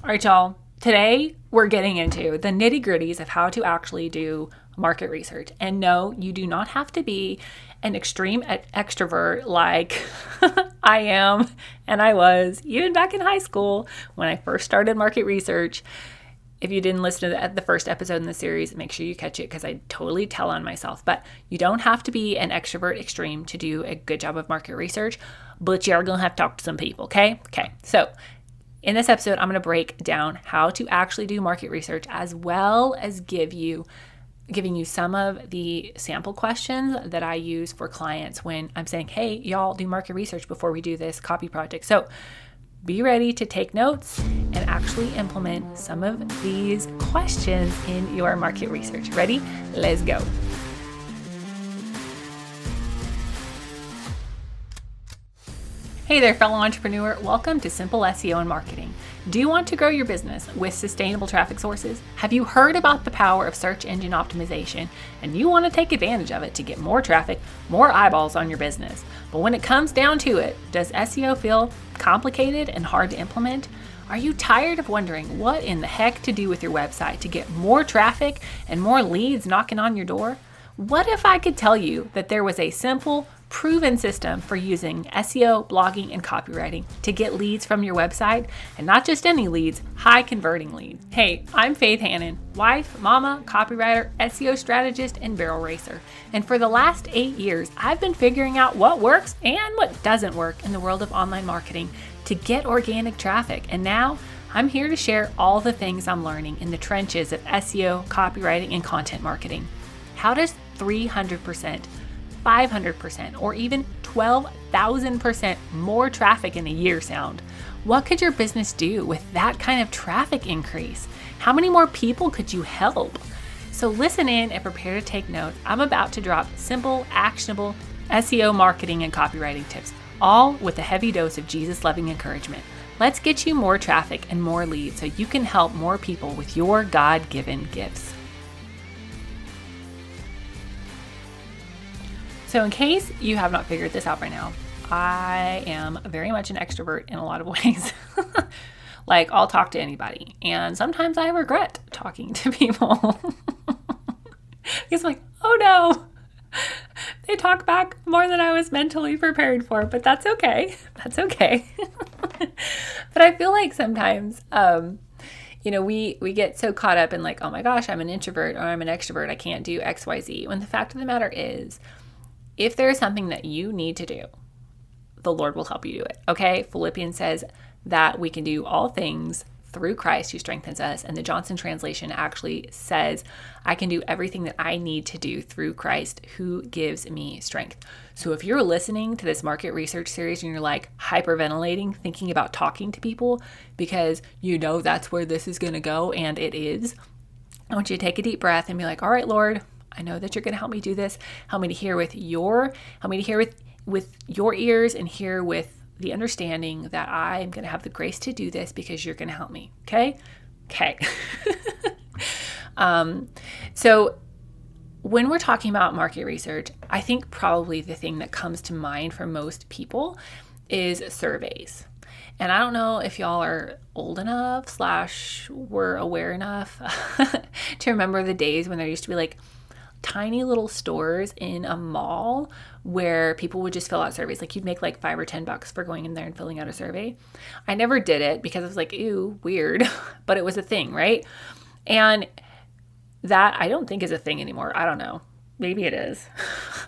All right, y'all. Today, we're getting into the nitty gritties of how to actually do market research. And no, you do not have to be an extreme extrovert like I am and I was even back in high school when I first started market research. If you didn't listen to the first episode in the series, make sure you catch it because I totally tell on myself. But you don't have to be an extrovert extreme to do a good job of market research, but you're going to have to talk to some people, okay? Okay, so in this episode, I'm going to break down how to actually do market research as well as giving you some of the sample questions that I use for clients when I'm saying, hey, y'all do market research before we do this copy project. So be ready to take notes and actually implement some of these questions in your market research. Ready? Let's go. Hey there, fellow entrepreneur. Welcome to Simple SEO and Marketing. Do you want to grow your business with sustainable traffic sources? Have you heard about the power of search engine optimization and you want to take advantage of it to get more traffic, more eyeballs on your business? But when it comes down to it, does SEO feel complicated and hard to implement? Are you tired of wondering what in the heck to do with your website to get more traffic and more leads knocking on your door? What if I could tell you that there was a simple, proven system for using SEO, blogging, and copywriting to get leads from your website, and not just any leads, high converting leads. Hey, I'm Faith Hannon, wife, mama, copywriter, SEO strategist, and barrel racer. And for the last 8 years, I've been figuring out what works and what doesn't work in the world of online marketing to get organic traffic. And now I'm here to share all the things I'm learning in the trenches of SEO, copywriting, and content marketing. How does 300%, 500%, or even 12,000% more traffic in a year sound? What could your business do with that kind of traffic increase? How many more people could you help? So listen in and prepare to take notes. I'm about to drop simple, actionable SEO marketing and copywriting tips, all with a heavy dose of Jesus-loving encouragement. Let's get you more traffic and more leads so you can help more people with your God-given gifts. So in case you have not figured this out by now, I am very much an extrovert in a lot of ways. Like, I'll talk to anybody, and sometimes I regret talking to people. Because I'm like, oh no, they talk back more than I was mentally prepared for, but that's okay. That's okay. But I feel like sometimes, we get so caught up in like, oh my gosh, I'm an introvert or I'm an extrovert. I can't do X, Y, Z. When the fact of the matter is, if there is something that you need to do, the Lord will help you do it. Okay? Philippians says that we can do all things through Christ who strengthens us. And the Johnson translation actually says, I can do everything that I need to do through Christ who gives me strength. So if you're listening to this market research series and you're like hyperventilating, thinking about talking to people because you know that's where this is going to go, and it is, I want you to take a deep breath and be like, all right, Lord, I know that you're going to help me do this. Help me to hear with your ears and hear with the understanding that I'm going to have the grace to do this because you're going to help me. Okay? Okay. So when we're talking about market research, I think probably the thing that comes to mind for most people is surveys. And I don't know if y'all are old enough / were aware enough to remember the days when there used to be like tiny little stores in a mall where people would just fill out surveys. Like, you'd make like $5 or $10 for going in there and filling out a survey. I never did it because I was like, ew, weird, but it was a thing, right? And that I don't think is a thing anymore. I don't know. Maybe it is.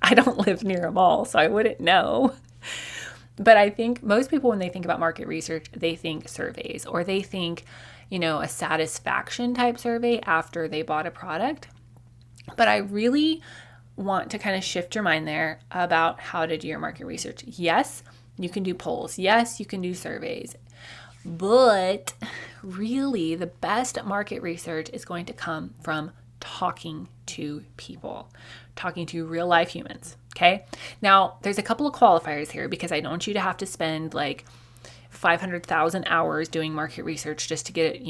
I don't live near a mall, so I wouldn't know. But I think most people, when they think about market research, they think surveys, or they think, a satisfaction type survey after they bought a product. But I really want to kind of shift your mind there about how to do your market research. Yes, you can do polls. Yes, you can do surveys. But really, the best market research is going to come from talking to people, talking to real life humans. Okay. Now, there's a couple of qualifiers here because I don't want you to have to spend like 500,000 hours doing market research just to get,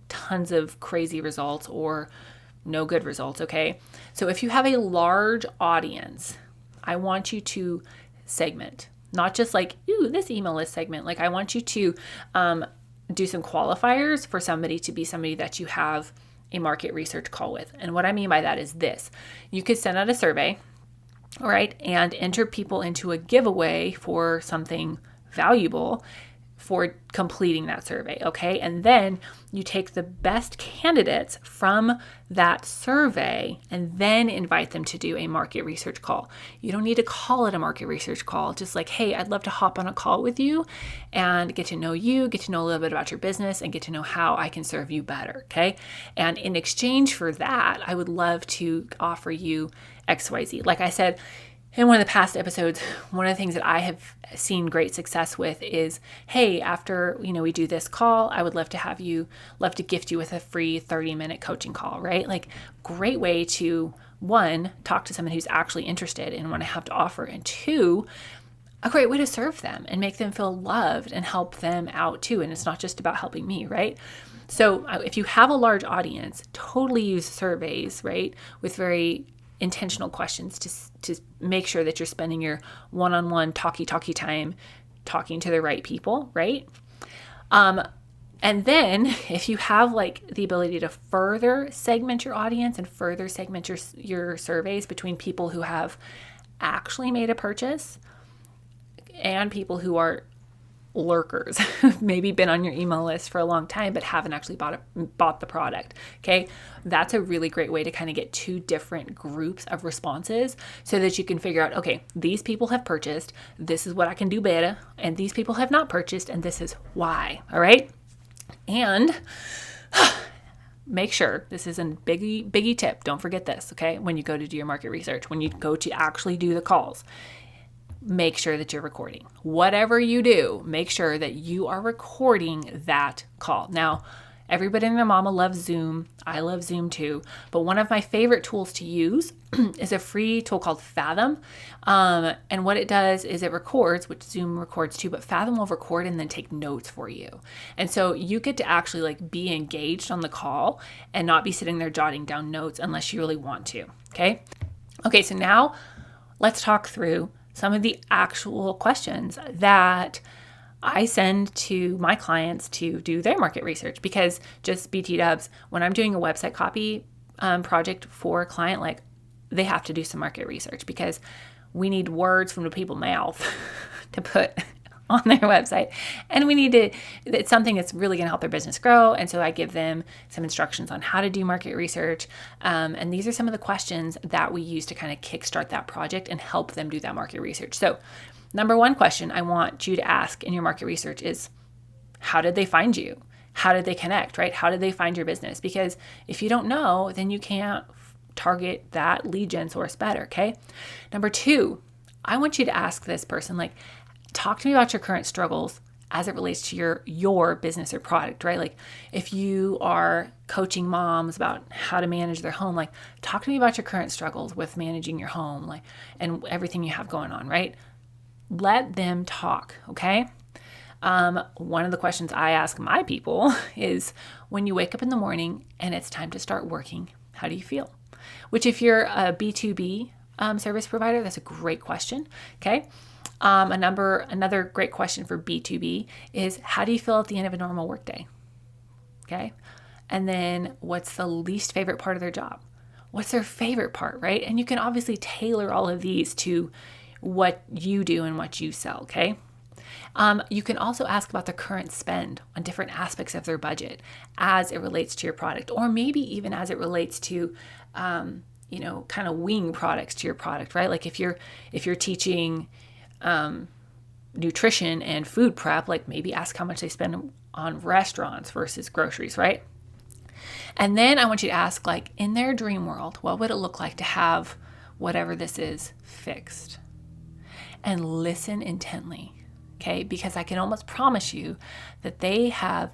tons of crazy results or no good results, okay? So if you have a large audience, I want you to segment, not just like, ooh, this email list segment. Like, I want you to do some qualifiers for somebody to be somebody that you have a market research call with. And what I mean by that is this. You could send out a survey, all right, and enter people into a giveaway for something valuable for completing that survey, okay? And then you take the best candidates from that survey and then invite them to do a market research call. You don't need to call it a market research call. Just like, hey, I'd love to hop on a call with you and get to know you, get to know a little bit about your business, and get to know how I can serve you better, okay? And in exchange for that, I would love to offer you XYZ. Like I said, in one of the past episodes, one of the things that I have seen great success with is, hey, after, we do this call, I would love to gift you with a free 30-minute coaching call, right? Like, great way to, one, talk to someone who's actually interested in what I have to offer, and two, a great way to serve them and make them feel loved and help them out too. And it's not just about helping me, right? So if you have a large audience, totally use surveys, right? With very intentional questions to make sure that you're spending your one-on-one talky time talking to the right people, right? And then if you have like the ability to further segment your audience and further segment your surveys between people who have actually made a purchase and people who are lurkers, maybe been on your email list for a long time but haven't actually bought the product, okay? That's a really great way to kind of get two different groups of responses so that you can figure out, okay, these people have purchased, this is what I can do better, and these people have not purchased, and this is why, all right? And make sure, this is a biggie tip, don't forget this, okay? When you go to do your market research, when you go to actually do the calls, make sure that you're recording. Whatever you do, make sure that you are recording that call. Now, everybody and their mama loves Zoom. I love Zoom too. But one of my favorite tools to use is a free tool called Fathom. And what it does is it records, which Zoom records too, but Fathom will record and then take notes for you. And so you get to actually like be engaged on the call and not be sitting there jotting down notes unless you really want to. Okay, so now let's talk through some of the actual questions that I send to my clients to do their market research, because just BT dubs, when I'm doing a website copy project for a client, like they have to do some market research because we need words from the people's mouth to put on their website. And it's something that's really going to help their business grow. And so I give them some instructions on how to do market research. And these are some of the questions that we use to kind of kickstart that project and help them do that market research. So number one question I want you to ask in your market research is, how did they find you? How did they connect, right? How did they find your business? Because if you don't know, then you can't target that lead gen source better, okay? Number two, I want you to ask this person, like, talk to me about your current struggles as it relates to your business or product, right? Like if you are coaching moms about how to manage their home, like talk to me about your current struggles with managing your home, like, and everything you have going on, right? Let them talk, okay? One of the questions I ask my people is, when you wake up in the morning and it's time to start working, how do you feel? Which, if you're a B2B service provider, that's a great question, okay? Another great question for B2B is, how do you feel at the end of a normal workday? Okay. And then, what's the least favorite part of their job? What's their favorite part, right? And you can obviously tailor all of these to what you do and what you sell. Okay. You can also ask about their current spend on different aspects of their budget as it relates to your product, or maybe even as it relates to, kind of wing products to your product, right? Like if you're teaching nutrition and food prep, like maybe ask how much they spend on restaurants versus groceries, right? And then I want you to ask, like, in their dream world, what would it look like to have whatever this is fixed? And listen intently, okay? Because I can almost promise you that they have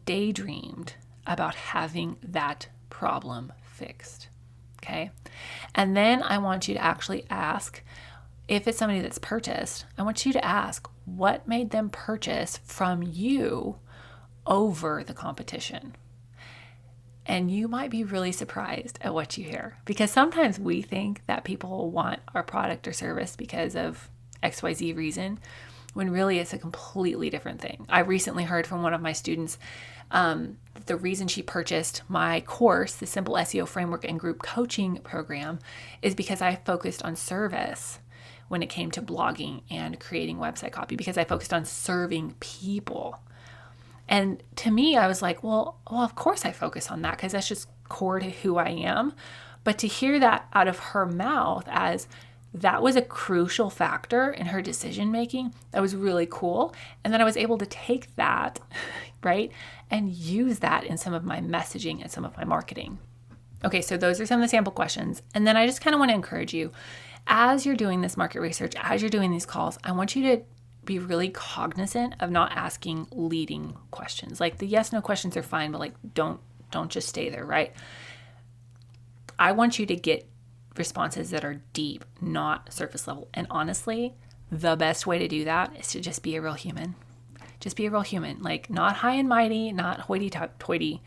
daydreamed about having that problem fixed, okay? And then I want you to actually ask, if it's somebody that's purchased, I want you to ask, what made them purchase from you over the competition? And you might be really surprised at what you hear, because sometimes we think that people want our product or service because of XYZ reason, when really it's a completely different thing. I recently heard from one of my students the reason she purchased my course, the Simple SEO Framework and Group Coaching Program, is because I focused on service when it came to blogging and creating website copy, because I focused on serving people. And to me, I was like, well, of course I focus on that because that's just core to who I am. But to hear that out of her mouth as that was a crucial factor in her decision making, that was really cool. And then I was able to take that, right, and use that in some of my messaging and some of my marketing. Okay, so those are some of the sample questions. And then I just kind of want to encourage you, as you're doing this market research, as you're doing these calls, I want you to be really cognizant of not asking leading questions. Like the yes, no questions are fine, but like don't just stay there, right? I want you to get responses that are deep, not surface level. And honestly, the best way to do that is to just be a real human. Just be a real human, like not high and mighty, not hoity-toity.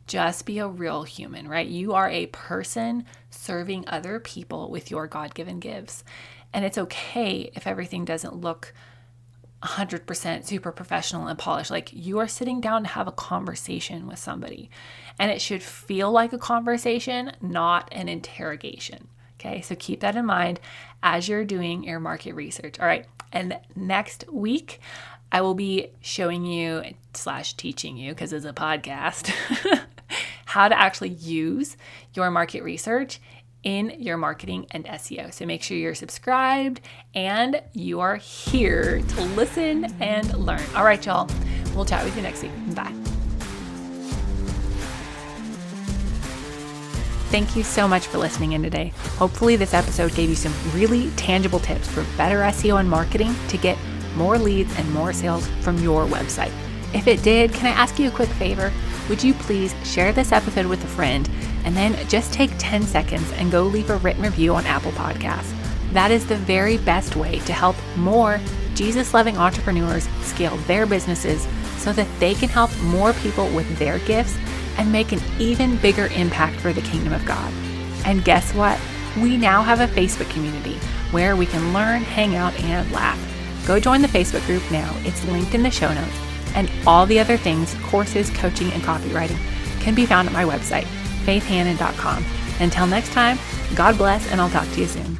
Just be a real human, right? You are a person serving other people with your God-given gifts. And it's okay if everything doesn't look 100% super professional and polished. Like you are sitting down to have a conversation with somebody, and it should feel like a conversation, not an interrogation. Okay, so keep that in mind as you're doing your market research. All right, and next week, I will be showing you / teaching you, because it's a podcast, how to actually use your market research in your marketing and SEO. So make sure you're subscribed and you are here to listen and learn. All right, y'all. We'll chat with you next week. Bye. Thank you so much for listening in today. Hopefully this episode gave you some really tangible tips for better SEO and marketing to get more leads and more sales from your website. If it did, can I ask you a quick favor? Would you please share this episode with a friend and then just take 10 seconds and go leave a written review on Apple Podcasts. That is the very best way to help more Jesus-loving entrepreneurs scale their businesses so that they can help more people with their gifts and make an even bigger impact for the kingdom of God. And guess what? We now have a Facebook community where we can learn, hang out, and laugh. Go join the Facebook group now. It's linked in the show notes. And all the other things, courses, coaching, and copywriting can be found at my website, faithhannon.com. Until next time, God bless, and I'll talk to you soon.